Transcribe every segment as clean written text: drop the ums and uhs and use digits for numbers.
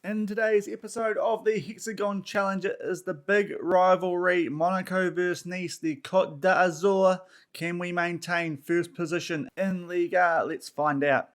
In today's episode of the Hexagon Challenge, it is the big rivalry, Monaco vs Nice, the Cote D'Azur. Can we maintain first position in Ligue? Let's find out.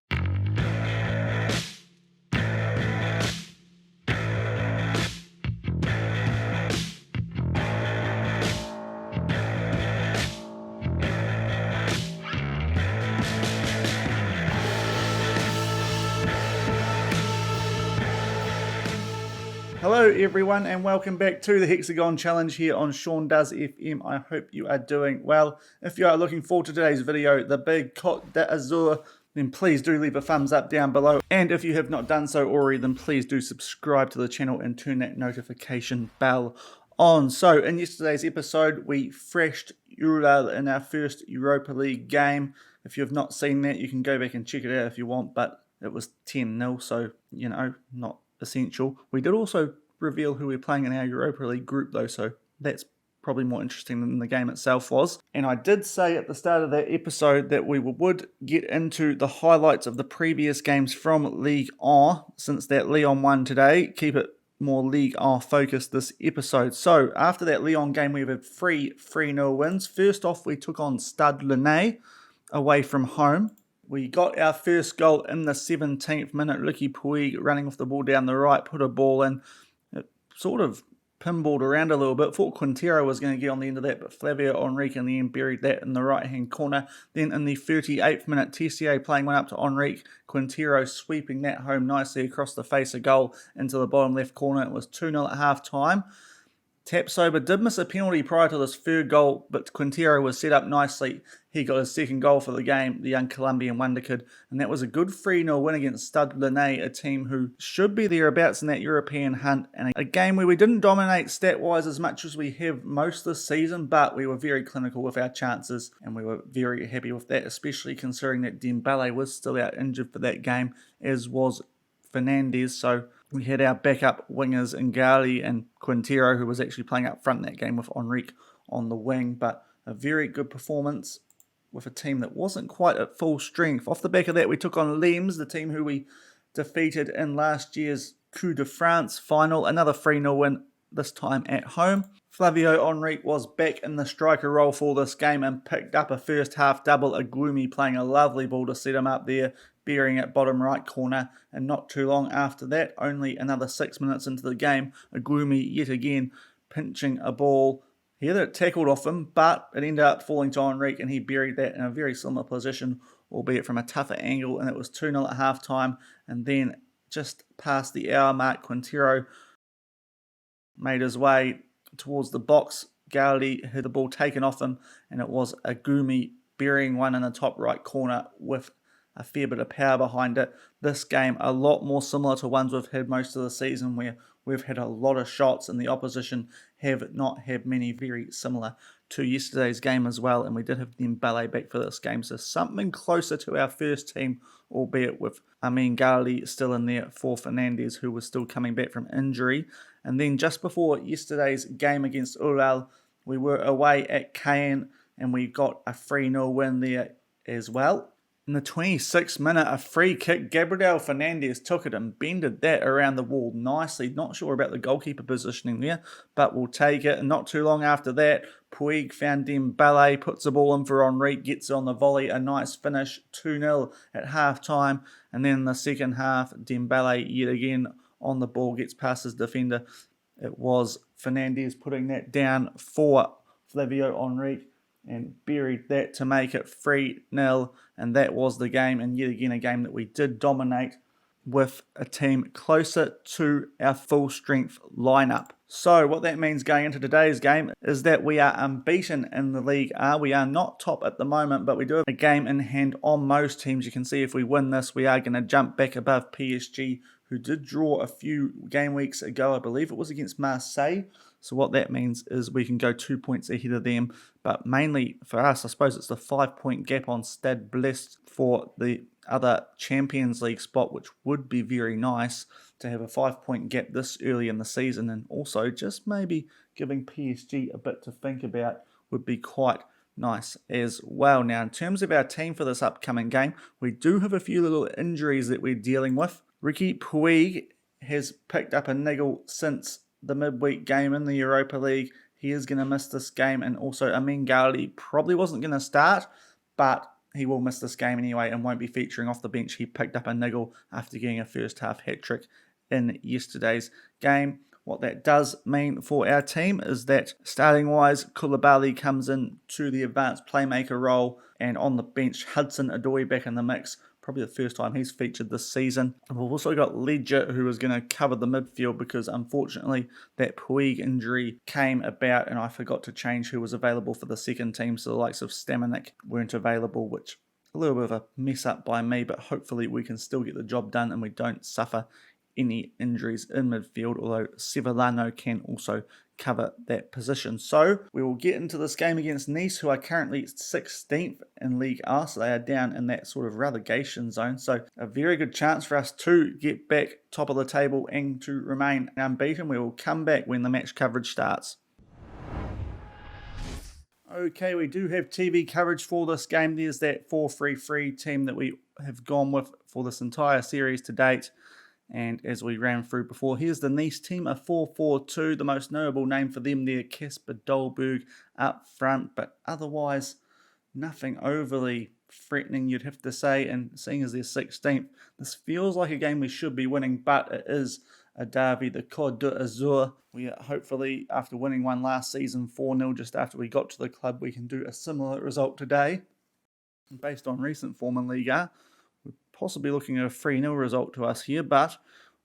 Hello everyone and welcome back to the Hexagon Challenge here on Shaun Does FM. I hope you are doing well. If you are looking forward to today's video, the big Cote D'Azur, then please do leave a thumbs up down below. And if you have not done so already, then please do subscribe to the channel and turn that notification bell on. So in yesterday's episode, we thrashed Ural in our first Europa League game. If you have not seen that, you can go back and check it out if you want, but it was 10-0, so, you know, not essential. We did also reveal who we're playing in our Europa League group though, so that's probably more interesting than the game itself was. And I did say at the start of that episode that we would get into the highlights of the previous games from Ligue 1, since that Lyon won today. Keep it more Ligue 1 focused this episode. So after that Lyon game, we've had 3-0 wins. First off, we took on Stade Rennais away from home. We got our first goal in the 17th minute. Ricky Puig running off the ball down the right, put a ball in. It sort of pinballed around a little bit. Thought Quintero was going to get on the end of that, but Flavio Henrique in the end buried that in the right-hand corner. Then in the 38th minute, Tessier playing one up to Henrique. Quintero sweeping that home nicely across the face of goal into the bottom left corner. It was 2-0 at half-time. Tapsoba did miss a penalty prior to this third goal, but Quintero was set up nicely. He got his second goal for the game, the young Colombian wonder kid, and that was a good 3-0 win against Stade Rennais, a team who should be thereabouts in that European hunt, and a game where we didn't dominate stat-wise as much as we have most this season, but we were very clinical with our chances, and we were very happy with that, especially considering that Dembele was still out injured for that game, as was Fernandes, so we had our backup wingers Ngali and Quintero, who was actually playing up front in that game with Henrique on the wing, but a very good performance with a team that wasn't quite at full strength. Off the back of that, we took on Limes, the team who we defeated in last year's Coupe de France final. Another 3-0 win, this time at home. Flavio Henrique was back in the striker role for this game and picked up a first half double. Agumi playing a lovely ball to set him up there, burying it bottom right corner, and not too long after that, only another 6 minutes into the game, Agumi yet again pinching a ball. He had it tackled off him, but it ended up falling to Henrique, and he buried that in a very similar position, albeit from a tougher angle, and it was 2-0 at half-time, and then just past the hour mark, Quintero made his way towards the box. Gaudi had the ball taken off him, and it was Agumi burying one in the top right corner with a fair bit of power behind it. This game a lot more similar to ones we've had most of the season, where we've had a lot of shots and the opposition have not had many, very similar to yesterday's game as well. And we did have Dembele back for this game, so something closer to our first team, albeit with Amin Ghali still in there for Fernandes, who was still coming back from injury. And then just before yesterday's game against Ural, we were away at Caen and we got a 3-0 win there as well. In the 26th minute, a free kick, Gabriel Fernandes took it and bended that around the wall nicely. Not sure about the goalkeeper positioning there, but we'll take it. And not too long after that, Puig found Dembele, puts the ball in for Henrique, gets it on the volley, a nice finish, 2-0 at half-time. And then in the second half, Dembele yet again on the ball, gets past his defender. It was Fernandes putting that down for Flavio Henrique and buried that to make it 3-0, and that was the game, and yet again a game that we did dominate with a team closer to our full strength lineup. So what that means going into today's game is that we are unbeaten in the Ligue. We are not top at the moment, but we do have a game in hand on most teams. You can see if we win this, we are going to jump back above PSG, who did draw a few game weeks ago. I believe it was against Marseille. So what that means is we can go 2 points ahead of them. But mainly for us, I suppose it's the 5-point gap on Stade Blessed for the other Champions League spot, which would be very nice to have a 5-point gap this early in the season. And also just maybe giving PSG a bit to think about would be quite nice as well. Now, in terms of our team for this upcoming game, we do have a few little injuries that we're dealing with. Ricky Puig has picked up a niggle since the midweek game in the Europa League. He is going to miss this game, and also Amin Ghali probably wasn't going to start, but he will miss this game anyway and won't be featuring off the bench. He picked up a niggle after getting a first half hat-trick in yesterday's game. What that does mean for our team is that starting-wise, Koulibaly comes in to the advanced playmaker role, and on the bench, Hudson-Odoi back in the mix. Probably the first time he's featured this season. We've also got Ligue, who is going to cover the midfield because unfortunately that Puig injury came about and I forgot to change who was available for the second team. So the likes of Stamanik weren't available, which a little bit of a mess up by me, but hopefully we can still get the job done and we don't suffer any injuries in midfield, although Sevillano can also cover that position. So we will get into this game against Nice, who are currently 16th in Ligue 1, so they are down in that sort of relegation zone. So a very good chance for us to get back top of the table and to remain unbeaten. We will come back when the match coverage starts. Okay, we do have TV coverage for this game. There's that 4-3-3 team that we have gone with for this entire series to date. And as we ran through before, here's the Nice team, a 4-4-2. The most notable name for them there, Kasper Dolberg up front. But otherwise, nothing overly threatening, you'd have to say. And seeing as they're 16th, this feels like a game we should be winning. But it is a derby, the Cote D'Azur. We hopefully, after winning one last season 4-0, just after we got to the club, we can do a similar result today. Based on recent form in Ligue, possibly looking at a 3-0 result to us here, but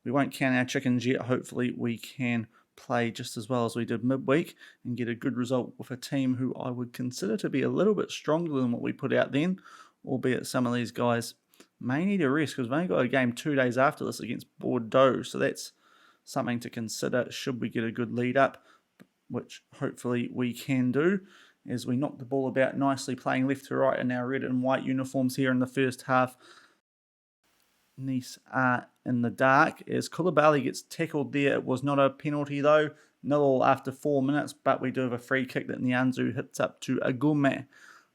we won't count our chickens yet. Hopefully we can play just as well as we did midweek and get a good result with a team who I would consider to be a little bit stronger than what we put out then, albeit some of these guys may need a rest because we've only got a game 2 days after this against Bordeaux, so that's something to consider should we get a good lead up, which hopefully we can do as we knock the ball about nicely, playing left to right in our red and white uniforms here in the first half. Nice are in the dark as Koulibaly gets tackled there. It was not a penalty though. 0-0 after 4 minutes, but we do have a free kick that Nianzou hits up to Agume.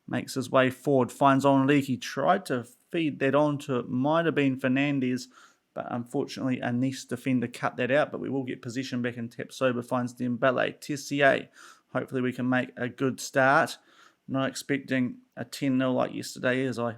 Makes his way forward, finds Ligue. He tried to feed that on to, it might have been Fernandez, but unfortunately a Nice defender cut that out. But we will get possession back, and Tapsoba finds Dembele. Tessier. Hopefully we can make a good start. Not expecting a 10-0 like yesterday, as I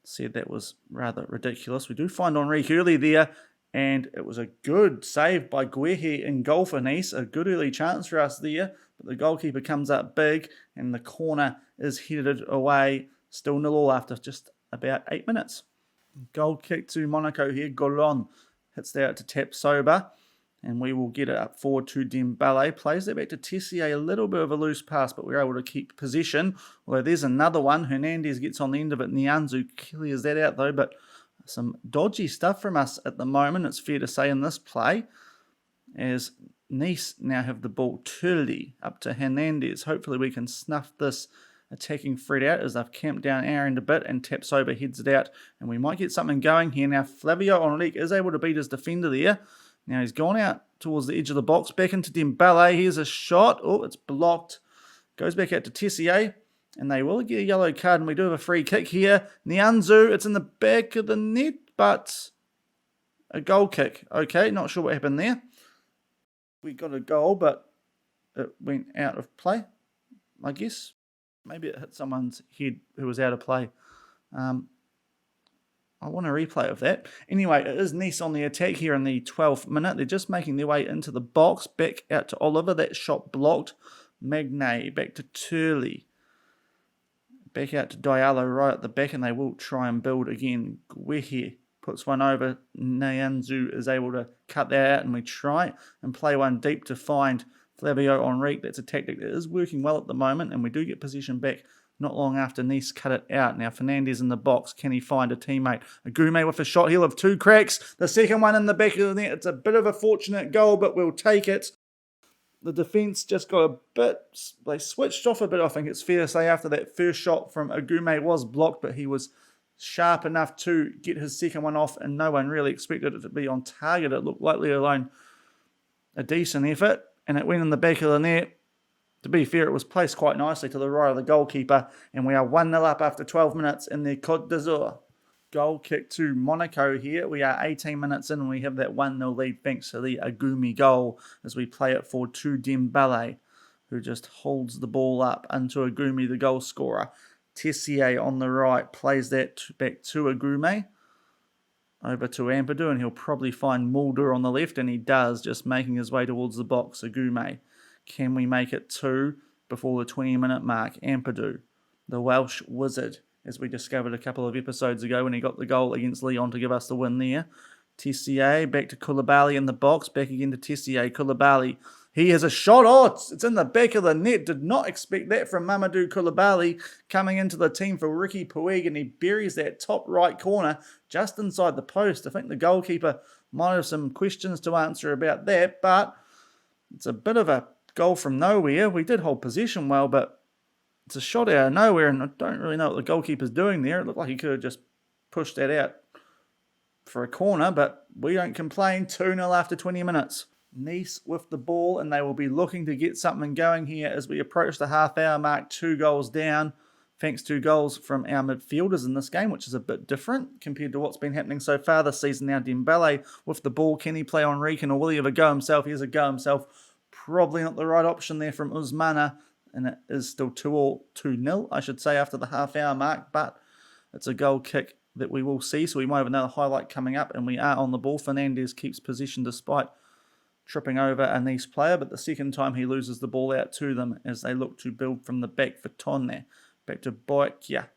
said that was rather ridiculous. We do find Enrique early there, and it was a good save by Guehi in goal for Nice. A good early chance for us there, but the goalkeeper comes up big, and the corner is headed away. Still 0-0 after just about 8 minutes. Goal kick to Monaco here. Golon hits that out to Tapsoba, and we will get it up forward to Dembele. Plays that back to Tessier, a little bit of a loose pass, but we're able to keep possession. Although there's another one. Hernandez gets on the end of it. Nianzou clears that out though, but some dodgy stuff from us at the moment, it's fair to say, in this play. As Nice now have the ball. Turley up to Hernandez. Hopefully we can snuff this attacking threat out as they've camped down our end a bit, and Tapsoba heads it out, and we might get something going here. Now Flavio Enrique is able to beat his defender there. Now he's gone out towards the edge of the box, back into Dembele. Here's a shot. Oh, it's blocked. Goes back out to Tessier, and they will get a yellow card, and we do have a free kick here. Nianzou, it's in the back of the net, but a goal kick. Okay, not sure what happened there. We got a goal, but it went out of play, I guess. Maybe it hit someone's head who was out of play. I want a replay of that. Anyway, it is Nice on the attack here in the 12th minute. They're just making their way into the box. Back out to Oliver. That shot blocked. Magne. Back to Turley. Back out to Diallo right at the back, and they will try and build again. Guehi puts one over. Nianzou is able to cut that out, and we try and play one deep to find Flavio Enrique. That's a tactic that is working well at the moment, and we do get possession back not long after Nice cut it out. Now Fernandez in the box. Can he find a teammate? Agume with a shot. He'll have two cracks. The second one in the back of the net. It's a bit of a fortunate goal, but we'll take it. The defence just got a bit, they switched off a bit, I think it's fair to say, after that first shot from Agume was blocked, but he was sharp enough to get his second one off, and no one really expected it to be on target. It looked like, let alone a decent effort, and it went in the back of the net. To be fair, it was placed quite nicely to the right of the goalkeeper, and we are 1-0 up after 12 minutes in the Cote D'Azur. Goal kick to Monaco here. We are 18 minutes in and we have that 1-0 lead thanks to the Agumi goal as we play it forward to Dembele, who just holds the ball up into Agumi, the goal scorer. Tessier on the right plays that back to Agumi. Over to Ampadu, and he'll probably find Mulder on the left, and he does, just making his way towards the box. Agumi. Can we make it 2 before the 20-minute mark? Ampadu, the Welsh wizard, as we discovered a couple of episodes ago when he got the goal against Lyon to give us the win there. Tessier, back to Koulibaly in the box, back again to Tessier. Koulibaly, he has a shot. Oh, it's in the back of the net. Did not expect that from Mamadou Koulibaly coming into the team for Ricky Puig, and he buries that top right corner just inside the post. I think the goalkeeper might have some questions to answer about that, but it's a bit of a goal from nowhere. We did hold possession well, but it's a shot out of nowhere, and I don't really know what the goalkeeper's doing there. It looked like he could have just pushed that out for a corner, but we don't complain. 2-0 after 20 minutes. Nice with the ball, and they will be looking to get something going here as we approach the half-hour mark. 2 goals down, thanks to goals from our midfielders in this game, which is a bit different compared to what's been happening so far this season. Now Dembele with the ball. Can he play on Rican, or will he have a go himself? He has a go himself. Probably not the right option there from Usmana, and it is still 2-0, I should say, after the half-hour mark, but it's a goal kick that we will see, so we might have another highlight coming up, and we are on the ball. Fernandes keeps possession despite tripping over a Nice player, but the second time he loses the ball out to them as they look to build from the back for Tonne. Back to Boykia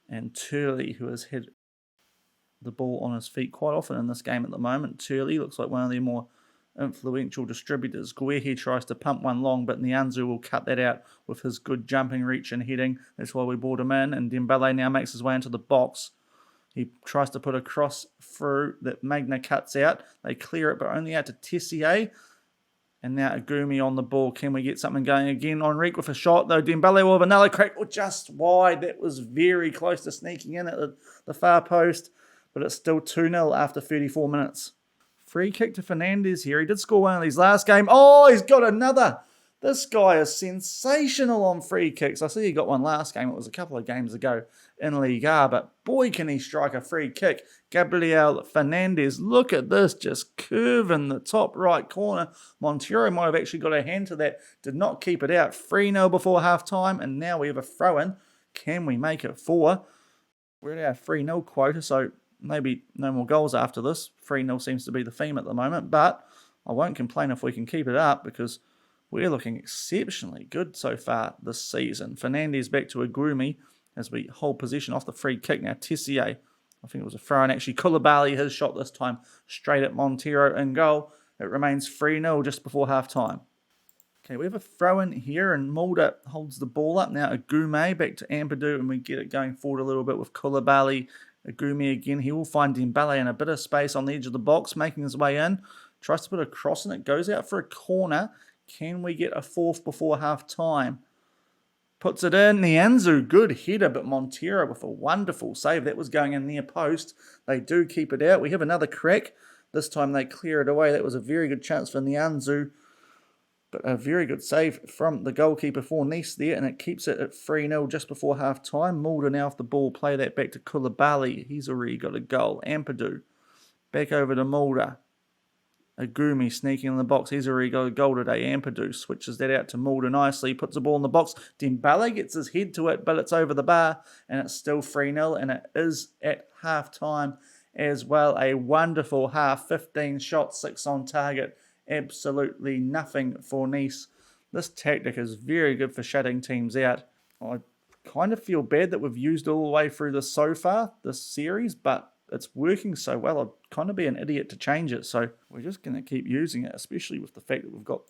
and Turley, who has had the ball on his feet quite often in this game at the moment. Turley looks like one of their more influential distributors. Guehi tries to pump one long, but Nianzou will cut that out with his good jumping reach and heading. That's why we brought him in, and Dembele now makes his way into the box. He tries to put a cross through that Magna cuts out. They clear it, but only out to Tessier. And now Agumi on the ball. Can we get something going again? Enrique with a shot, though. Dembele will have another crack. Oh, just wide. That was very close to sneaking in at the far post. But it's still 2-0 after 34 minutes. Free kick to Fernandes here. He did score one of these last game. Oh, he's got another. This guy is sensational on free kicks. I see he got one last game. It was a couple of games ago in Ligue, but boy, can he strike a free kick. Gabriel Fernandes, look at this, just curving the top right corner. Montero might have actually got a hand to that. Did not keep it out. 3-0 before half-time, and now we have a throw-in. Can we make it 4? We're at our 3-0 quota, so maybe no more goals after this. 3-0 seems to be the theme at the moment, but I won't complain if we can keep it up because we're looking exceptionally good so far this season. Fernandes back to Agumi as we hold possession off the free kick. Now Tessier, I think it was a throw-in actually. Koulibaly, his shot this time straight at Montero in goal. It remains 3-0 just before half-time. Okay, we have a throw-in here and Mulder holds the ball up. Now Agumi back to Ampadu and we get it going forward a little bit with Koulibaly. Agumi again, he will find Dembele in a bit of space on the edge of the box, making his way in. Tries to put a cross in, it goes out for a corner. Can we get a 4th before half-time? Puts it in. Nianzou, good header, but Montero with a wonderful save. That was going in near post. They do keep it out. We have another crack. This time they clear it away. That was a very good chance for Nianzou, but a very good save from the goalkeeper for Nice there, and it keeps it at 3-0 just before half-time. Mulder now off the ball. Play that back to Koulibaly. He's already got a goal. Ampadu. Back over to Mulder. Agumi sneaking in the box. He's already got a goal today. Ampadu switches that out to Mulder nicely. Puts the ball in the box. Dembele gets his head to it, but it's over the bar. And it's still 3-0. And it is at half-time as well. A wonderful half. 15 shots, 6 on target. Absolutely nothing for Nice. This tactic is very good for shutting teams out. I kind of feel bad that we've used all the way through this so far, this series, but it's working so well, I'd kind of be an idiot to change it. So we're just going to keep using it, especially with the fact that we've got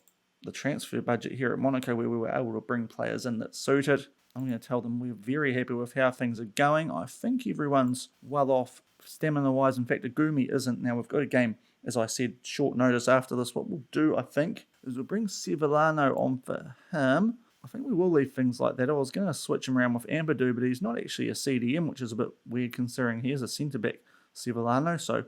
the transfer budget here at Monaco where we were able to bring players in that suited. I'm going to tell them we're very happy with how things are going. I think everyone's well off stamina-wise. In fact, Agumi isn't. Now we've got a game, as I said, short notice after this. What we'll do, I think, is we'll bring Sevillano on for him. I think we will leave things like that. I was going to switch him around with Ampadu, but he's not actually a CDM, which is a bit weird considering he is a centre-back, Sevillano. So,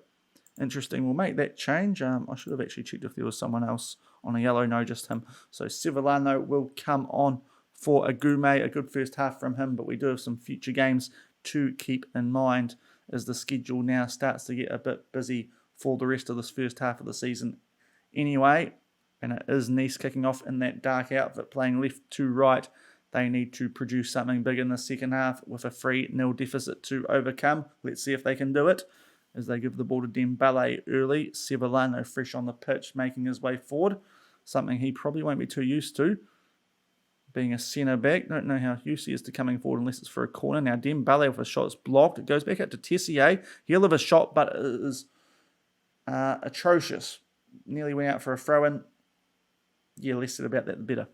interesting. We'll make that change. I should have actually checked if there was someone else on a yellow. No, just him. So, Sevillano will come on for Agumi. A good first half from him, but we do have some future games to keep in mind as the schedule now starts to get a bit busy for the rest of this first half of the season anyway. And it is Nice kicking off in that dark outfit, playing left to right. They need to produce something big in the second half with a 3-0 deficit to overcome. Let's see if they can do it as they give the ball to Dembele early. Sevillano fresh on the pitch, making his way forward. Something he probably won't be too used to, being a centre-back. Don't know how used he is to coming forward unless it's for a corner. Now Dembele with a shot is blocked. It goes back out to Tessier. He'll have a shot, but it is atrocious. Nearly went out for a throw-in. Yeah, less said about that, the better.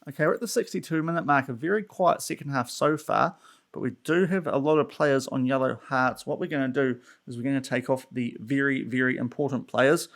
Okay, we're at the 62-minute mark. A very quiet second half so far, but we do have a lot of players on yellow hearts. What we're going to do is we're going to take off the very, very important players.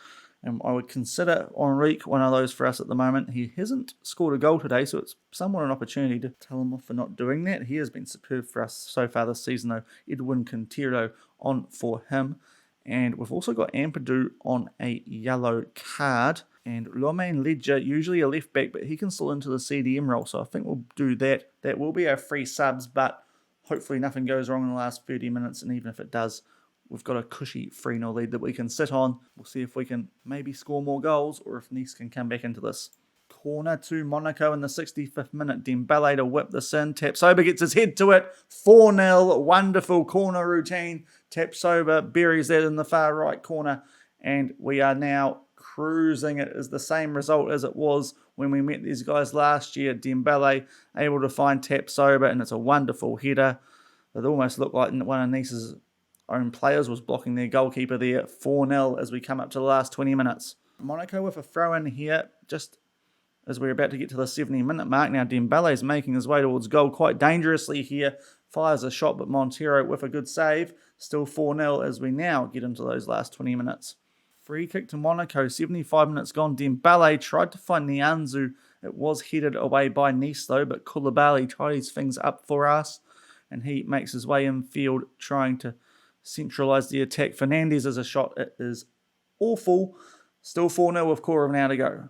And I would consider Enrique one of those for us at the moment. He hasn't scored a goal today, so it's somewhat an opportunity to tell him off for not doing that. He has been superb for us so far this season, though. Edwin Quintero on for him. And we've also got Ampadu on a yellow card. And Romain Ligue, usually a left back, but he can still into the CDM role. So I think we'll do that. That will be our free subs, but hopefully nothing goes wrong in the last 30 minutes. And even if it does, we've got a cushy 3-0 lead that we can sit on. We'll see if we can maybe score more goals or if Nice can come back into this. Corner to Monaco in the 65th minute. Dembele to whip this in. Tapsoba gets his head to it. 4-0. Wonderful corner routine. Tapsoba buries that in the far right corner. And we are now cruising. It is the same result as it was when we met these guys last year. Dembele able to find Tapsoba, and it's a wonderful header. It almost looked like one of Nice's own players was blocking their goalkeeper there. 4-0 as we come up to the last 20 minutes. Monaco with a throw in here just as we're about to get to the 70-minute mark. Now Dembele is making his way towards goal quite dangerously here. Fires a shot, but Montero with a good save. Still 4-0 as we now get into those last 20 minutes. Free kick to Monaco, 75 minutes gone. Dembele tried to find Nianzou. It was headed away by Nice though, but Koulibaly ties things up for us. And he makes his way in field trying to centralise the attack. Fernandes has a shot. It is awful. Still 4-0 with quarter of an hour to go.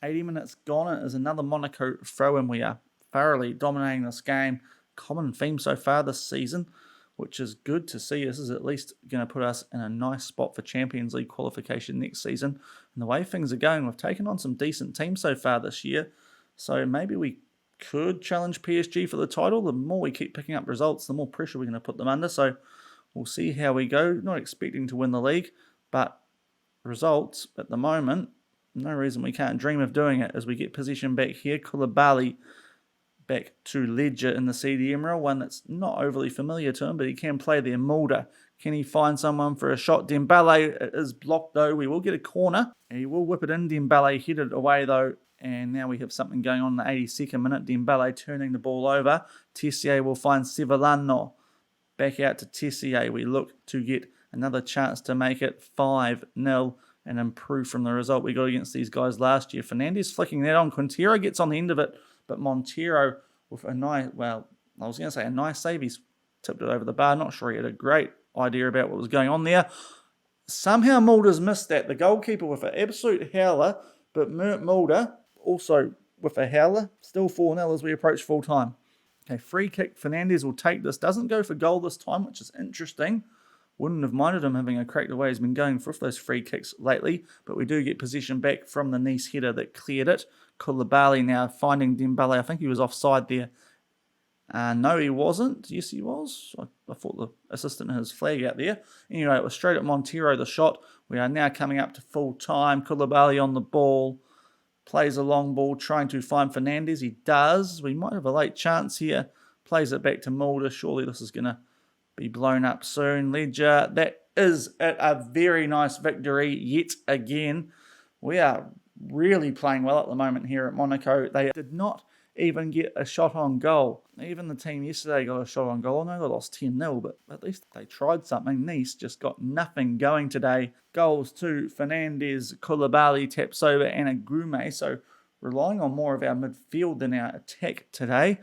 80 minutes gone. It is another Monaco throw-in. We are thoroughly dominating this game. Common theme so far this season, which is good to see. This is at least going to put us in a nice spot for Champions League qualification next season. And the way things are going, we've taken on some decent teams so far this year. So maybe we could challenge PSG for the title. The more we keep picking up results, the more pressure we're going to put them under. So we'll see how we go. Not expecting to win the league, but results at the moment, no reason we can't dream of doing it as we get possession back here. Koulibaly back to Ledger in the CDM role, one that's not overly familiar to him, but he can play there. Mulder, can he find someone for a shot? Dembele is blocked though. We will get a corner. He will whip it in. Dembele headed away though. And now we have something going on in the 82nd minute. Dembele turning the ball over. Tessier will find Sevillano. Back out to Tessier. We look to get another chance to make it 5-0 and improve from the result we got against these guys last year. Fernandes flicking that on. Quintero gets on the end of it, but Montero with a nice, well, I was going to say a nice save. He's tipped it over the bar. Not sure he had a great idea about what was going on there. Somehow Mulder's missed that. The goalkeeper with an absolute howler, but Mulder also with a howler. Still 4-0 as we approach full time. Okay, free kick. Fernandes will take this. Doesn't go for goal this time, which is interesting. Wouldn't have minded him having a crack the way he's been going for those free kicks lately. But we do get possession back from the Nice header that cleared it. Koulibaly now finding Dembele. I think he was offside there. No, he wasn't. Yes, he was. I thought the assistant had his flag out there. Anyway, it was straight at Montero, the shot. We are now coming up to full time. Koulibaly on the ball. Plays a long ball, trying to find Fernandes. He does. We might have a late chance here. Plays it back to Mulder. Surely this is going to be blown up soon. Ledger, that is a very nice victory yet again. We are really playing well at the moment here at Monaco. They did not even get a shot on goal. Even the team yesterday got a shot on goal. I know they lost 10-0, but at least they tried something. Nice just got nothing going today. Goals to Fernandes, Koulibaly, Tapsoba and Agume. So relying on more of our midfield than our attack today.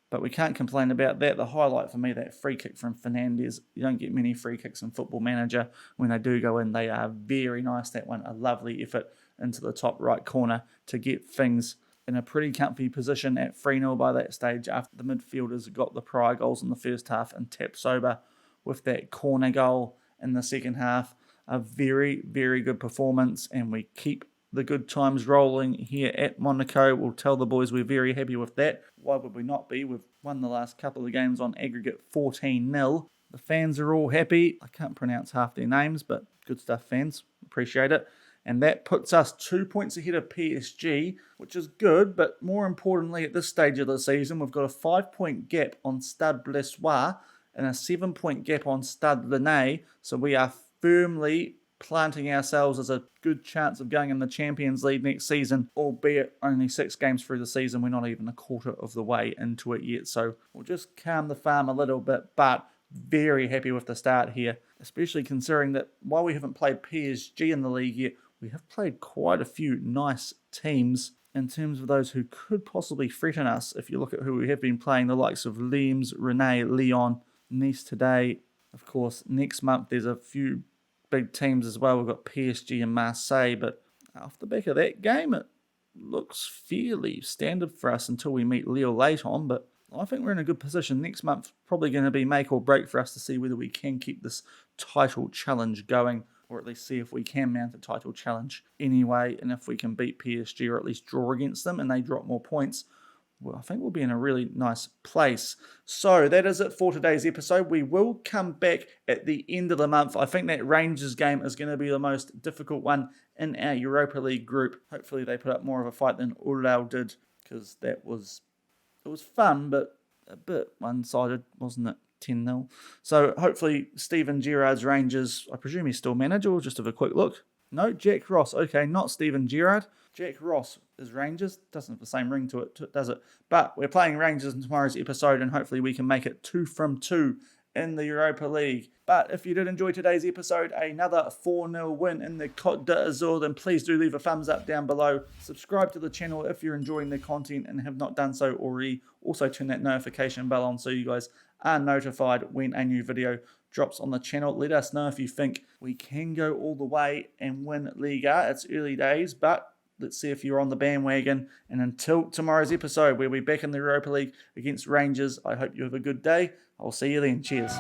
But we can't complain about that. The highlight for me, that free kick from Fernandes. You don't get many free kicks in Football Manager. When they do go in, they are very nice. That one, a lovely effort into the top right corner to get things in a pretty comfy position at 3-0 by that stage after the midfielders got the prior goals in the first half and Tapsoba with that corner goal in the second half. A very, very good performance, and we keep the good times rolling here at Monaco. We'll tell the boys we're very happy with that. Why would we not be? We've won the last couple of games on aggregate 14-0. The fans are all happy. I can't pronounce half their names, but good stuff, fans. Appreciate it. And that puts us 2 points ahead of PSG, which is good, but more importantly, at this stage of the season, we've got a 5-point gap on Stade Blessois and a 7-point gap on Stade Rennais, so we are firmly planting ourselves as a good chance of going in the Champions League next season, albeit only 6 games through the season. We're not even a quarter of the way into it yet, so we'll just calm the farm a little bit, but very happy with the start here, especially considering that while we haven't played PSG in the league yet, we have played quite a few nice teams in terms of those who could possibly threaten us. If you look at who we have been playing, the likes of Reims, Rennes, Lyon, Nice today. Of course, next month there's a few big teams as well. We've got PSG and Marseille, but off the back of that game, it looks fairly standard for us until we meet Lille later on, but I think we're in a good position. Next month, probably going to be make or break for us to see whether we can keep this title challenge going, or at least see if we can mount a title challenge anyway, and if we can beat PSG or at least draw against them and they drop more points, well, I think we'll be in a really nice place. So that is it for today's episode. We will come back at the end of the month. I think that Rangers game is going to be the most difficult one in our Europa League group. Hopefully they put up more of a fight than Ural did, because it was fun, but a bit one-sided, wasn't it? 10-0. So hopefully Steven Gerrard's Rangers, I presume he's still manager. We'll just have a quick look. No, Jack Ross. Okay, not Steven Gerrard. Jack Ross is Rangers. Doesn't have the same ring to it, does it? But we're playing Rangers in tomorrow's episode, and hopefully we can make it 2 from 2 in the Europa League. But if you did enjoy today's episode, another 4-0 win in the Cote D'Azur, then please do leave a thumbs up down below. Subscribe to the channel if you're enjoying the content and have not done so already. Also turn that notification bell on so you guys are notified when a new video drops on the channel. Let us know if you think we can go all the way and win Liga. It's early days, but let's see if you're on the bandwagon. And until tomorrow's episode, where we're back in the Europa League against Rangers, I hope you have a good day. I'll see you then. Cheers.